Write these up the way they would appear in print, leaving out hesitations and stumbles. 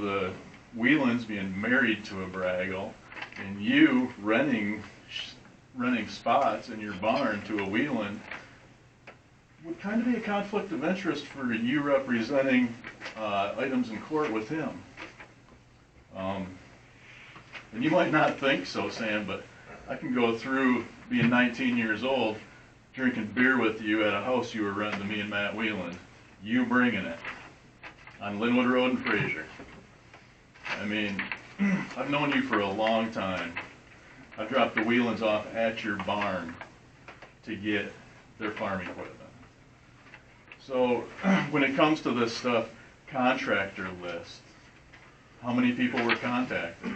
the Whelans being married to a Braggle, and you renting spots in your barn to a Whelan would kind of be a conflict of interest for you representing items in court with him. And you might not think so, Sam, but I can go through being 19 years old, drinking beer with you at a house you were renting to me and Matt Whelan, you bringing it on Linwood Road in Fraser. I mean, I've known you for a long time. I've dropped the Whelans off at your barn to get their farming equipment. So when it comes to this stuff, contractor list, how many people were contacted?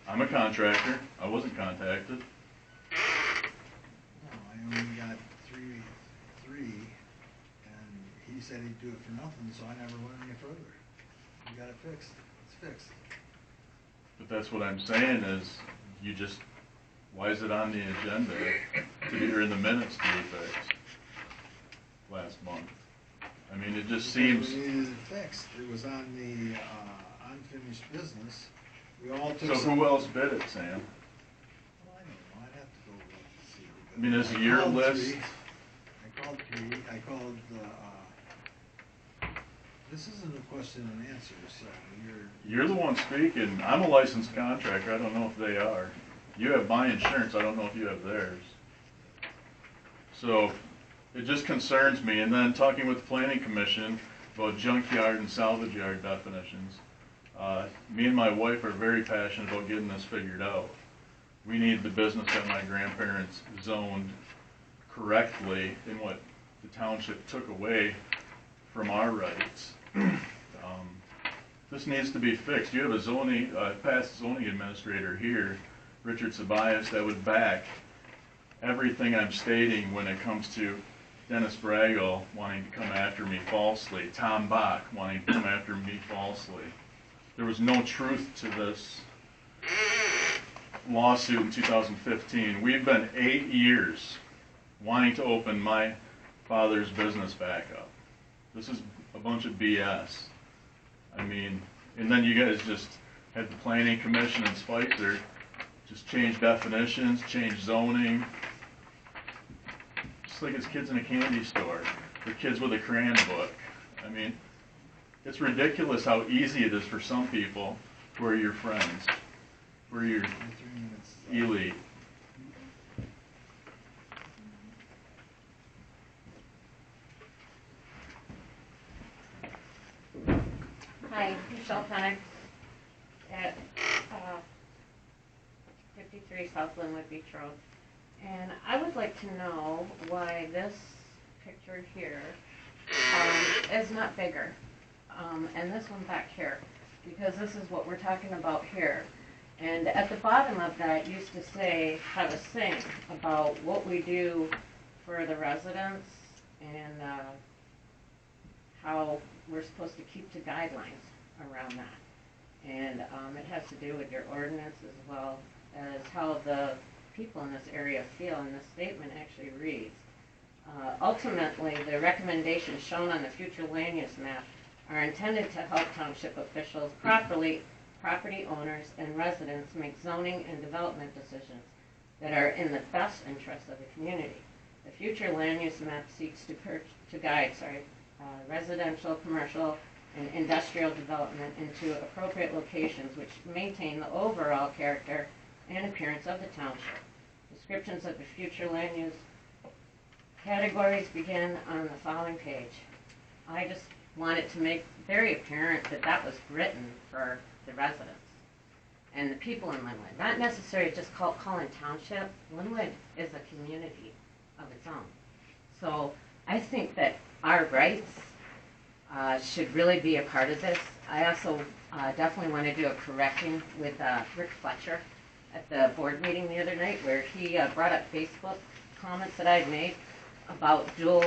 I'm a contractor. I wasn't contacted. No, I only got three, and he said he'd do it for nothing, so I never went any further. We got it fixed. It's fixed. But that's what I'm saying is, you just, why is it on the agenda to be, or in the minutes to be fixed last month? I mean, it just seems. We needed it fixed. It was on the unfinished business. We all took. So who else bid it, Sam? Well, I don't know. I'd have to go look to see. I mean, is your list? I called three. I called this isn't a question and answer, so You're the one speaking. I'm a licensed contractor. I don't know if they are. You have my insurance. I don't know if you have theirs. So it just concerns me. And then talking with the Planning Commission about junkyard and salvage yard definitions, me and my wife are very passionate about getting this figured out. We need the business that my grandparents zoned correctly in what the township took away from our rights. This needs to be fixed. You have a zoning, past zoning administrator here, Richard Sabias, that would back everything I'm stating when it comes to Dennis Braggle wanting to come after me falsely, Tom Bach wanting to come after me falsely. There was no truth to this lawsuit in 2015. We've been 8 years wanting to open my father's business back up. This is a bunch of BS. I mean, and then you guys just had the Planning Commission and Spicer just change definitions, change zoning. Just like it's kids in a candy store, or kids with a crayon book. I mean, it's ridiculous how easy it is for some people who are your friends, who are your elite. Hi, Michelle Pennick at 53 South Linwood Beach Road. And I would like to know why this picture here is not bigger, and this one back here, because this is what we're talking about here. And at the bottom of that used to say, have a thing about what we do for the residents and how we're supposed to keep to guidelines around that. And it has to do with your ordinance as well as how the people in this area feel, and the statement actually reads, ultimately, the recommendations shown on the future land use map are intended to help township officials, property owners, and residents make zoning and development decisions that are in the best interest of the community. The future land use map seeks to guide residential, commercial, and industrial development into appropriate locations which maintain the overall character and appearance of the township. Descriptions of the future land use categories begin on the following page. I just wanted to make very apparent that that was written for the residents and the people in Linwood, not necessarily just calling township. Linwood is a community of its own. So I think that our rights should really be a part of this. I also definitely want to do a correcting with Rick Fletcher at the board meeting the other night, where he brought up Facebook comments that I had made about dual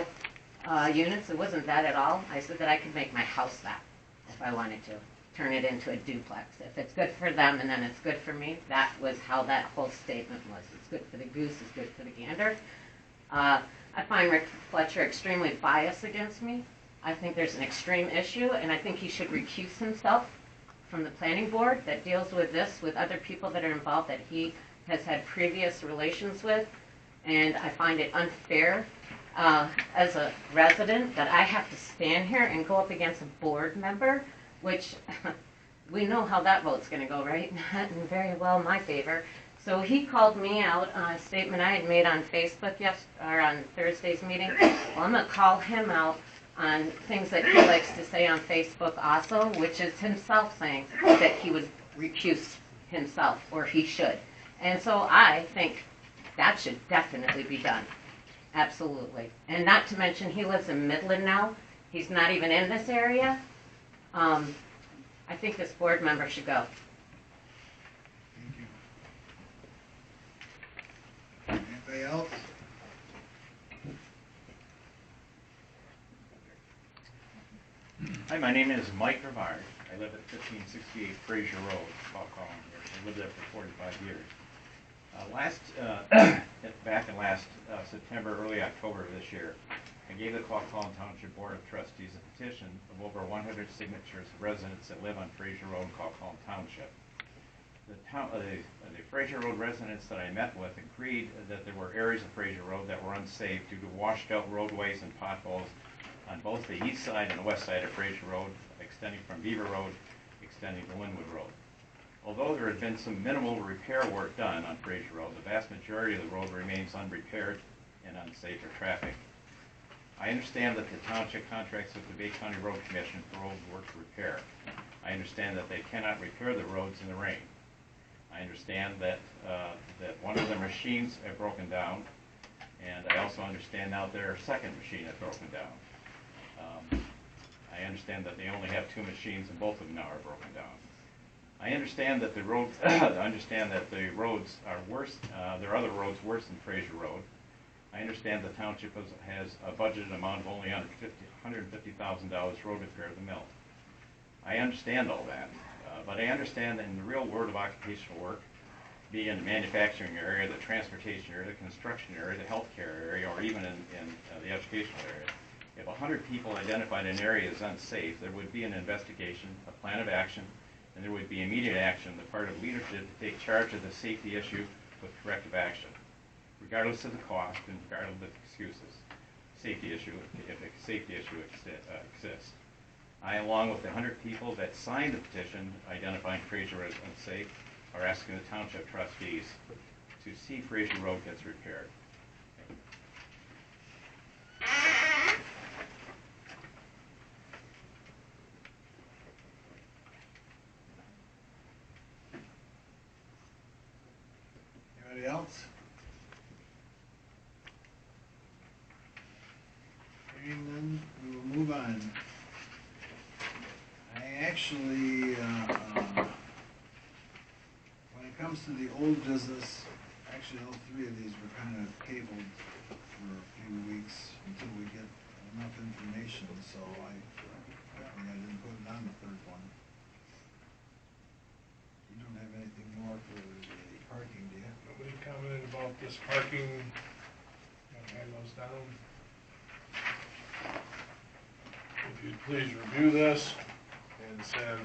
units. It wasn't that at all. I said that I could make my house that if I wanted to, turn it into a duplex. If it's good for them and then it's good for me, that was how that whole statement was. It's good for the goose, it's good for the gander. I find Rick Fletcher extremely biased against me. I think there's an extreme issue, and I think he should recuse himself from the planning board that deals with this, with other people that are involved that he has had previous relations with, and I find it unfair as a resident that I have to stand here and go up against a board member, which we know how that vote's going to go, right? Not in very well my favor. So he called me out on a statement I had made on Facebook or on Thursday's meeting. Well, I'm going to call him out on things that he likes to say on Facebook also, which is himself saying that he would recuse himself, or he should. And so I think that should definitely be done. Absolutely. And not to mention, he lives in Midland now. He's not even in this area. I think this board member should go. Thank you. Anybody else? Hi, my name is Mike Rivard. I live at 1568 Fraser Road, Falcon. I lived there for 45 years. Back in last September, early October of this year, I gave the Quaquan Township Board of Trustees a petition of over 100 signatures of residents that live on Fraser Road in Quaquan Township. The Fraser Road residents that I met with agreed that there were areas of Fraser Road that were unsafe due to washed out roadways and potholes on both the east side and the west side of Fraser Road, extending from Beaver Road, extending to Linwood Road. Although there had been some minimal repair work done on Fraser Road, the vast majority of the road remains unrepaired and unsafe for traffic. I understand that the township contracts with the Bay County Road Commission for road work repair. I understand that they cannot repair the roads in the rain. I understand that that one of the machines have broken down, and I also understand now their second machine has broken down. I understand that they only have 2 machines, and both of them now are broken down. I understand that the roads. Understand that the roads are worse. There are other roads worse than Fraser Road. I understand the township has a budgeted amount of only $150,000 road repair of the mill. I understand all that, but I understand that in the real world of occupational work, be in the manufacturing area, the transportation area, the construction area, the healthcare area, or even in the educational area, if 100 people identified an area as unsafe, there would be an investigation, a plan of action, and there would be immediate action on the part of leadership to take charge of the safety issue with corrective action, regardless of the cost and regardless of the excuses. Safety issue, if a safety issue exists. I, along with the 100 people that signed the petition identifying Fraser as unsafe, are asking the township trustees to see Fraser Road gets repaired. Anybody else? Hearing none, we will move on. I actually, when it comes to the old business, actually all 3 of these were kind of tabled for a few weeks until we get enough information, so I didn't put it on the 3rd one. You don't have anything more for the parking, do you? Nobody commented about this parking. I'll hand those down. If you'd please review this and send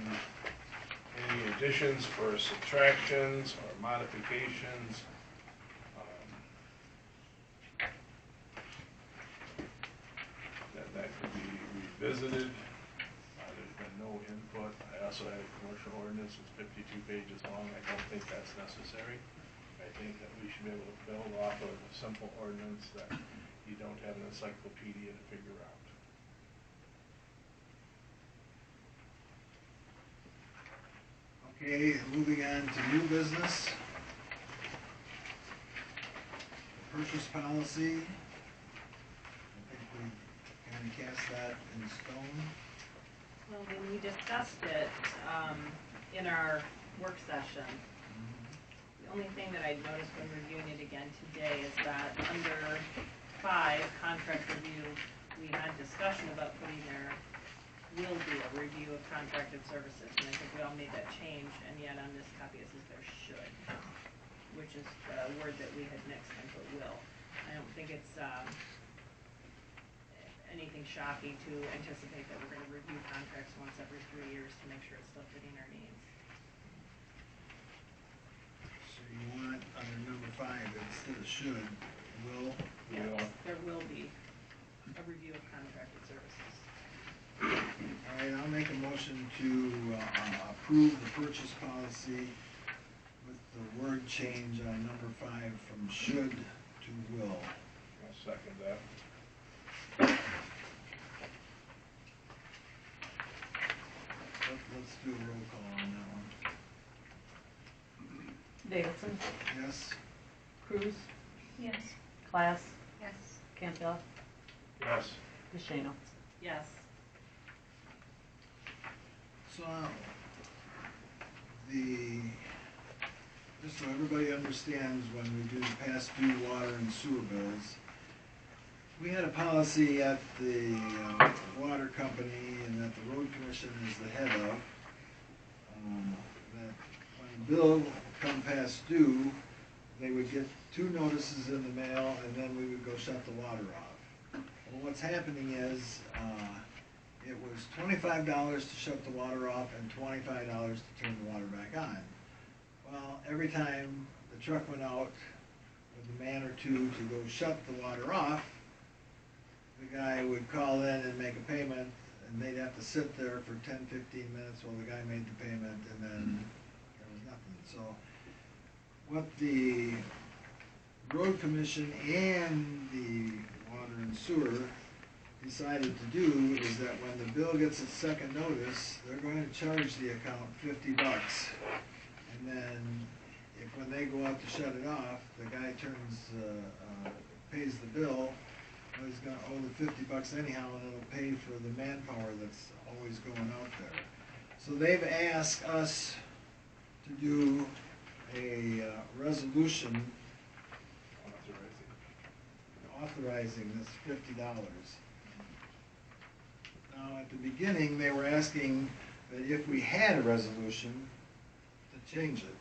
any additions for subtractions or modifications. That could be revisited. There's been no input. I also had a commercial ordinance, it's 52 pages long. I don't think that's necessary. I think that we should be able to build off of a simple ordinance that you don't have an encyclopedia to figure out. Okay, moving on to new business. Purchase policy. I think we kind of cast that in stone. Well, when we discussed it in our work session, the only thing that I noticed when reviewing it again today is that under 5, contract review, we had discussion about putting there will be a review of contracted services, and I think we all made that change, and yet on this copy it says there should, which is the word that we had mixed and put will. I don't think it's anything shocking to anticipate that we're going to review contracts once every 3 years to make sure it's still fitting our needs. the should, will. Yes, there will be a review of contracted services. All right, I'll make a motion to approve the purchase policy with the word change on number 5 from should to will. I'll second that. Let's do a roll call on that one. Davidson, Yes? Cruz, Yes. Class, Yes. Campbell, Yes. DeShano. Yes. So, just so everybody understands, when we do past due water and sewer bills, we had a policy at the water company and that the road commission is the head of, that when a bill come past due, they would get 2 notices in the mail and then we would go shut the water off. Well, what's happening is, it was $25 to shut the water off and $25 to turn the water back on. Well, every time the truck went out with a man or two to go shut the water off, the guy would call in and make a payment, and they'd have to sit there for 10, 15 minutes while the guy made the payment, and then there was nothing. So what the road commission and the water and sewer decided to do is that when the bill gets its second notice, they're going to charge the account $50. And then, if when they go out to shut it off, the guy pays the bill, well, he's gonna owe the $50 anyhow, and it'll pay for the manpower that's always going out there. So they've asked us to do a resolution authorizing this $50. Now, at the beginning, they were asking that if we had a resolution, to change it.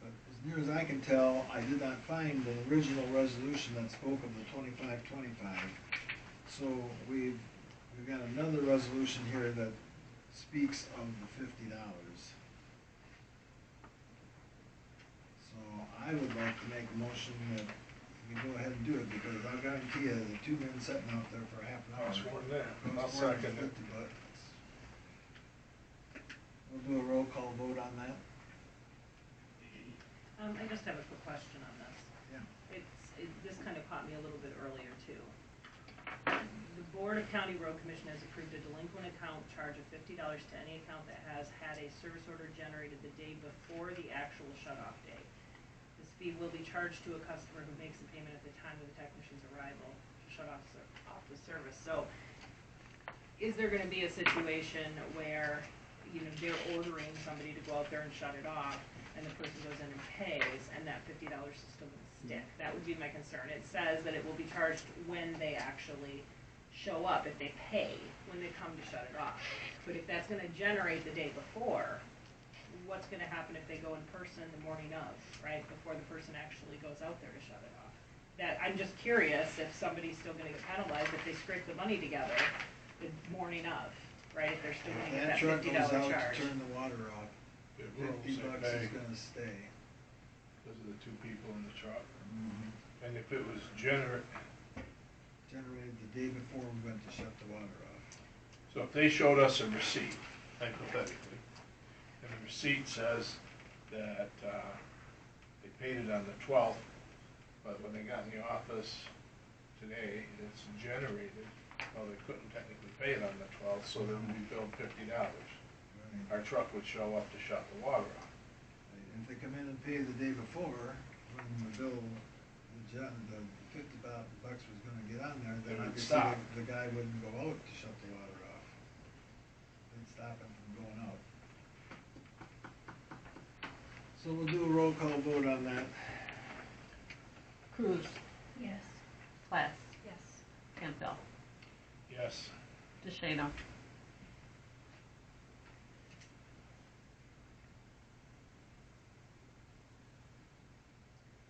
But as near as I can tell, I did not find an original resolution that spoke of the 25-25. So we've got another resolution here that speaks of the $50. So I would like to make a motion that we go ahead and do it, because I'll guarantee you the 2 men sitting out there for half an hour. Costs more than that. I'll Costs more than second it. $50. We'll do a roll call vote on that. I just have a quick question on this. Yeah. This kind of caught me a little bit earlier too. The Board of County Road Commission has approved a delinquent account charge of $50 to any account that has had a service order generated the day before the actual shut-off date. This fee will be charged to a customer who makes the payment at the time of the technician's arrival to shut off the service. So, is there gonna be a situation where, they're ordering somebody to go out there and shut it off, and the person goes in and pays, and that $50 is still gonna stick? That would be my concern. It says that it will be charged when they actually show up, if they pay, when they come to shut it off. But if that's gonna generate the day before, what's gonna happen if they go in person the morning of, right, before the person actually goes out there to shut it off? I'm just curious if somebody's still gonna get penalized if they scrape the money together the morning of, right, if they're still gonna get that If that $50 truck goes out charge. to turn the water off, It will $50 say is gonna stay. because of the 2 people in the truck. Mm-hmm. And if it was generated Generated the day before we went to shut the water off. So if they showed us a receipt, hypothetically, and the receipt says that they paid it on the 12th, but when they got in the office today, it's generated, well, they couldn't technically pay it on the 12th, so then we billed $50. Right. Our truck would show up to shut the water off. If they come in and pay the day before, when the bill, the $50 was gonna get on there, It then would obviously stop. the guy wouldn't go out to shut the water off. They'd stop him from going out. So we'll do a roll call vote on that. Cruz, Yes. Class, Yes. Campbell, Yes. DeShano.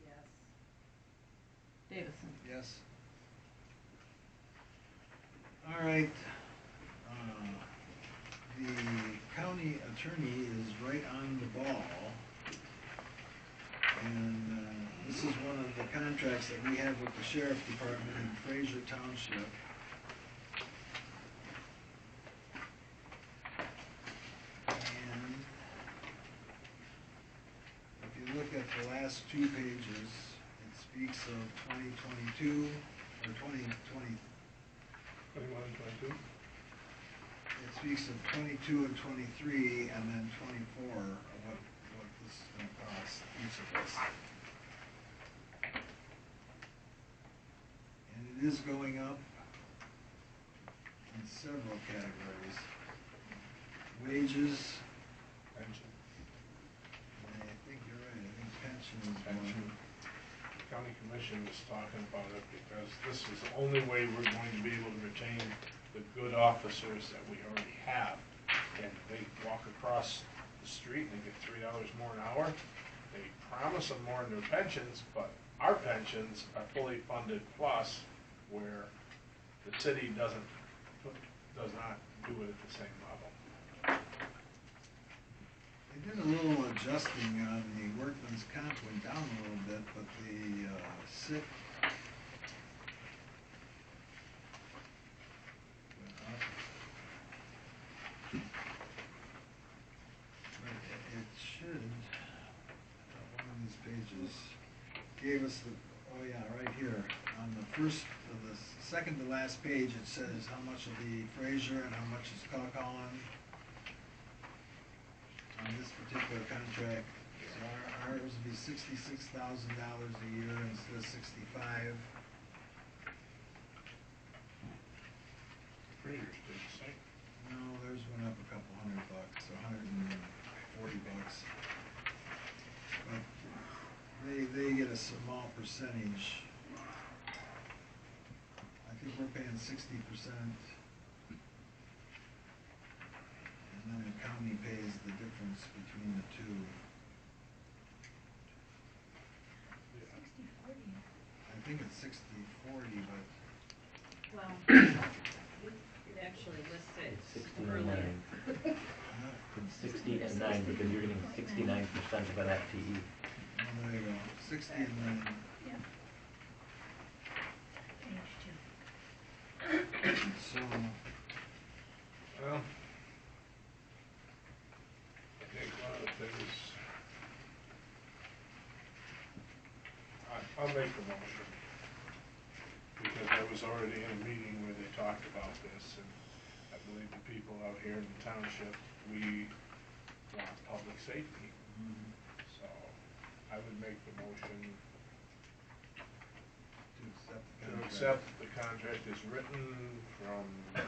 Yes. Davidson. Yes. All right. The county attorney is right on the ball. And this this is one of the contracts that we have with the sheriff department in Fraser Township. And if you look at the last two pages, it speaks of 2022, or 2020, 21 and 22? it speaks of 22 and 23, and then 24, of what this is gonna cost, each of us. And it is going up in several categories. Wages, Pension. and I think you're right, I think pension is Pension. one. County Commission was talking about it because this is the only way we're going to be able to retain the good officers that we already have. And they walk across the street and they get $3 more an hour. They promise them more in their pensions, but our pensions are fully funded plus, where the city does not do it at the same level. They did a little adjusting on the workman's comp, went down a little bit, but the sick went up. But it should, one of these pages, gave us the, oh yeah, right here, on the first, the second to last page, it says how much will be Fraser and how much is Coquitlam on this particular contract. So ours would be $66,000 a year instead of 65. Pretty good, say. No, theirs went up a couple $100, $140. But they get a small percentage. I think we're paying 60%. And then the county pays the difference between the two. I think it's 60/40, but Well, it actually lists it 60 and earlier. 9. It's 60 and 9 because you're getting 69% of an FTE. oh, there you go, 60 and then. So, Well, I think one of the things, I'll make the motion. Because I was already in a meeting where they talked about this, and I believe the people out here in the township, we want public safety. So I would make the motion to to accept the contract as written from the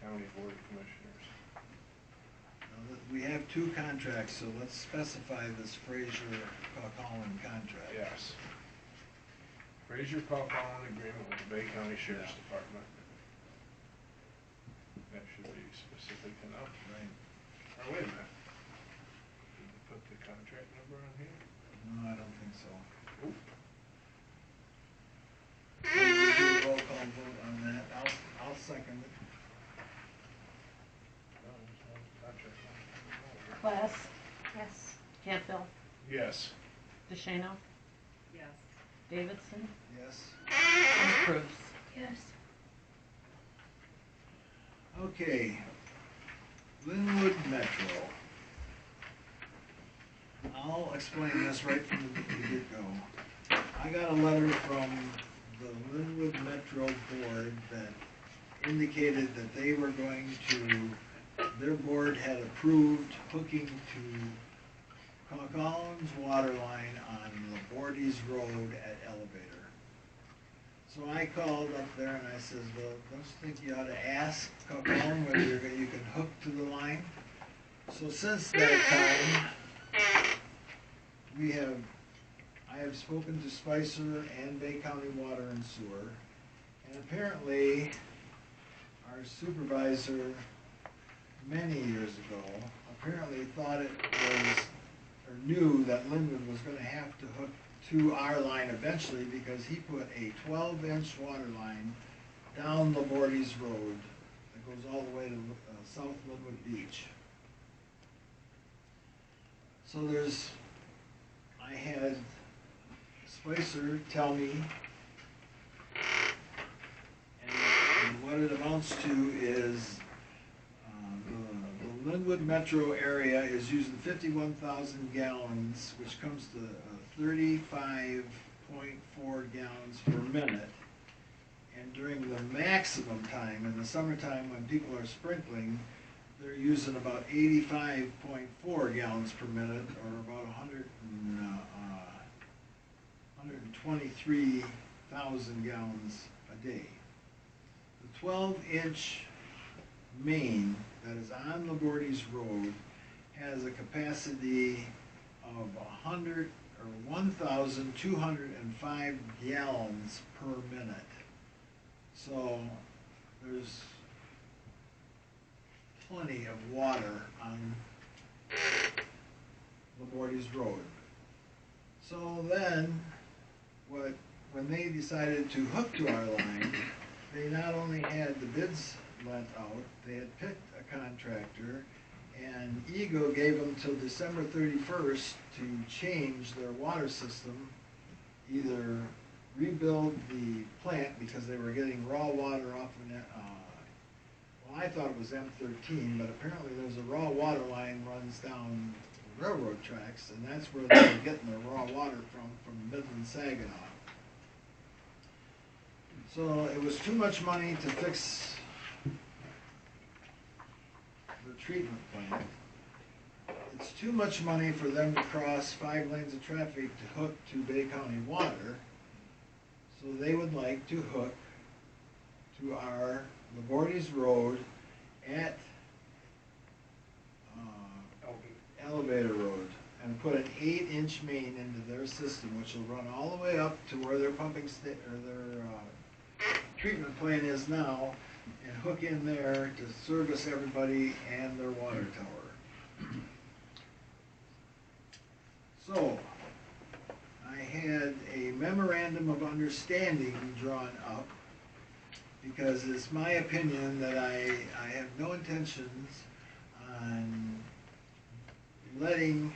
County Board of Commissioners. We have two contracts, so let's specify this Fraser-Coquitlam contract. Yes. Fraser Coquitlam agreement with the Bay County Sheriff's Department. That should be specific enough. Right. Or wait a minute. Did they put the contract number on here? No, I don't think so. Oop. So we'll do a roll call vote on that. I'll second it. No, there's no contract number. Class, Yes. Campbell, Yes. DeShano, Yes. Davidson, Yes. and Cruz. Yes. Okay. Linwood Metro. I'll explain this right from the get-go. I got a letter from the Linwood Metro Board that indicated that they were going to, their board had approved hooking to Coquitlam's water line on Labordes Road at Elevator. So I called up there and I says, well, don't you think you ought to ask Coquitlam whether you can hook to the line? So since that time, I have spoken to Spicer and Bay County Water and Sewer, and apparently our supervisor many years ago apparently thought it was, or knew that Linwood was gonna have to hook to our line eventually because he put a 12-inch water line down Labordes Road that goes all the way to South Linwood Beach. So I had Spicer tell me, and what it amounts to is, the Linwood metro area is using 51,000 gallons, which comes to 35.4 gallons per minute. And during the maximum time, in the summertime when people are sprinkling, they're using about 85.4 gallons per minute, or about 123,000 gallons a day. The 12-inch main that is on Labordes Road has a capacity of 1,205 gallons per minute. So there's plenty of water on Labordes Road. So then, when they decided to hook to our line, they not only had the bids lent out, they had picked a contractor, and Eagle gave them till December 31st to change their water system, either rebuild the plant because they were getting raw water off of well, I thought it was M13, but apparently there's a raw water line runs down the railroad tracks, and that's where they were getting their raw water from Midland Saginaw. So it was too much money to fix the treatment plant. It's too much money for them to cross 5 lanes of traffic to hook to Bay County Water. So they would like to hook to our Labordes Road at Elevator Road and put an 8-inch main into their system, which will run all the way up to where their treatment plant is now, and hook in there to service everybody and their water tower. So, I had a memorandum of understanding drawn up, because it's my opinion that I have no intentions on letting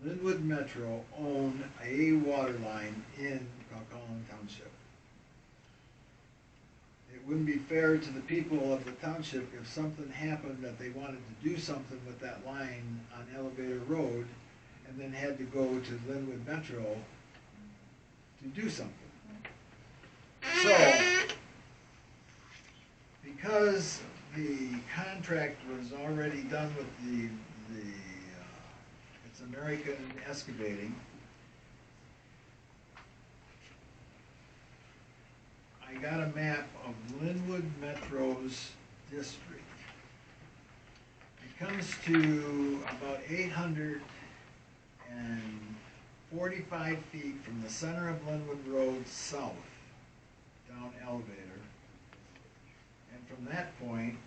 Linwood Metro own a water line in Calhoun Township. It wouldn't be fair to the people of the township if something happened that they wanted to do something with that line on Elevator Road and then had to go to Linwood Metro to do something. So, because the contract was already done with it's American Excavating, I got a map of Linwood Metro's district. It comes to about 845 feet from the center of Linwood Road south, down Elevator. And from that point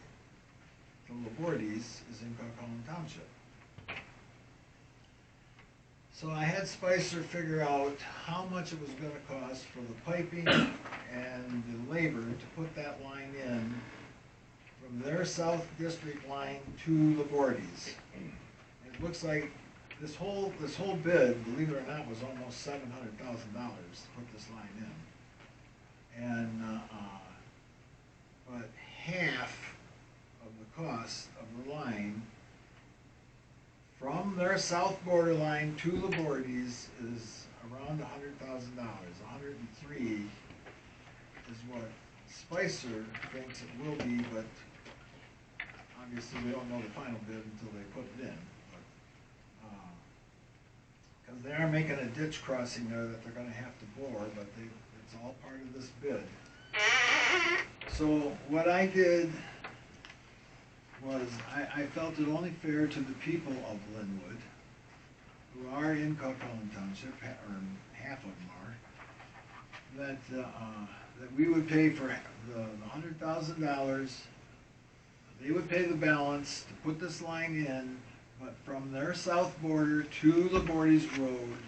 to Labordes is in Calhoun Township. So I had Spicer figure out how much it was going to cost for the piping and the labor to put that line in from their South District line to Labordes. It looks like this whole bid, believe it or not, was almost $700,000 to put this line in. And but half of the cost of the line from their south border line to Labordes is around $100,000. 103 is what Spicer thinks it will be, but obviously we don't know the final bid until they put it in. Because they are making a ditch crossing there that they're going to have to bore, but it's all part of this bid. So what I did was I felt it only fair to the people of Linwood, who are in Calhoun Township, or half of them are, that we would pay for the $100,000. They would pay the balance to put this line in, but from their south border to Labordes Road,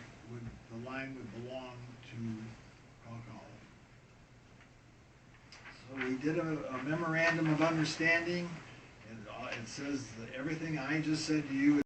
the line would belong to Calhoun. So we did a memorandum of understanding. It says that everything I just said to you